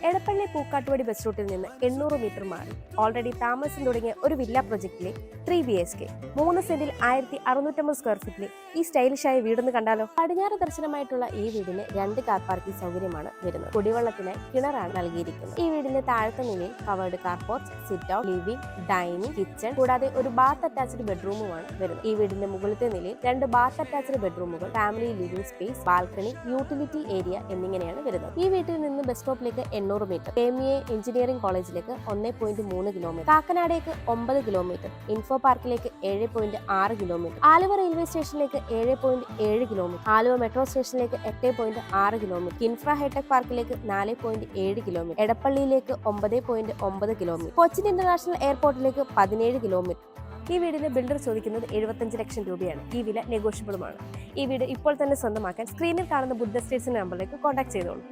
Edappally Pookkattupadi bus റൂട്ടിൽ നിന്ന് 800 metre മാറി ഓൾറെഡി താമസം തുടങ്ങിയ ഒരു വില്ല പ്രൊജക്റ്റിലെ 3 BHK 3 സെന്റിൽ 1650 സ്ക്വയർ ഫീറ്റിലെ ഈ സ്റ്റൈലിഷായ വീടൊന്ന് കണ്ടാലോ. പടിഞ്ഞാറ് ദർശനമായിട്ടുള്ള ഈ വീടിന് 2 കാർ പാർക്കിംഗ് സൗകര്യമാണ് വരുന്നത്. കുടിവെള്ളത്തിനായി കിണറാണ് നൽകിയിരിക്കുന്നത്. ഈ വീടിന്റെ താഴത്തെ നിലയിൽ covered car porch, sit out, living, dining, kitchen കൂടാതെ ഒരു ബാത്ത് അറ്റാച്ച്ഡ് ബെഡ്റൂമുമാണ് വരുന്നത്. ഈ വീടിന്റെ മുകളിലത്തെ നിലയിൽ 2 ബാത്ത് അറ്റാച്ച്ഡ് ബെഡ്റൂമുകൾ, family living space, balcony, utility area എന്നിങ്ങനെയാണ് വരുന്നത്. ഈ വീട്ടിൽ നിന്ന് ബസ് സ്റ്റോപ്പിലേക്ക് 800 മീറ്റർ, KMA എഞ്ചിനീയറിംഗ് കോളേജിലേക്ക് 1.3 കിലോമീറ്റർ, കാക്കനാടേക്ക് 9 കിലോമീറ്റർ, ഇൻഫോ പാർക്കിലേക്ക് 7.6 കിലോമീറ്റർ, ആലുവ റെയിൽവേ സ്റ്റേഷനിലേക്ക് 7.7 കിലോമീറ്റർ, ആലുവ മെട്രോ സ്റ്റേഷനിലേക്ക് 8.6 കിലോമീറ്റർ, കിൻഫ്ര ഹൈടെക് പാർക്കിലേക്ക് 4.7 കിലോമീറ്റർ, എടപ്പള്ളിയിലേക്ക് 9.9 കിലോമീറ്റർ, കൊച്ചിൻ ഇന്റർനാഷണൽ എയർപോർട്ടിലേക്ക് 17 കിലോമീറ്റർ. ഈ വീടിന് ബിൽഡർ ചോദിക്കുന്നത് 75 ലക്ഷം രൂപയാണ്. ഈ വില നെഗോഷ്യബിളുമാണ്. ഈ വീട് ഇപ്പോൾ തന്നെ സ്വന്തമാക്കാൻ സ്ക്രീനിൽ കാണുന്ന ബുദ്ധ സ്റ്റേറ്റ്സിന്റെ നമ്പറിലേക്ക് കോൺടാക്ട് ചെയ്തോളൂ.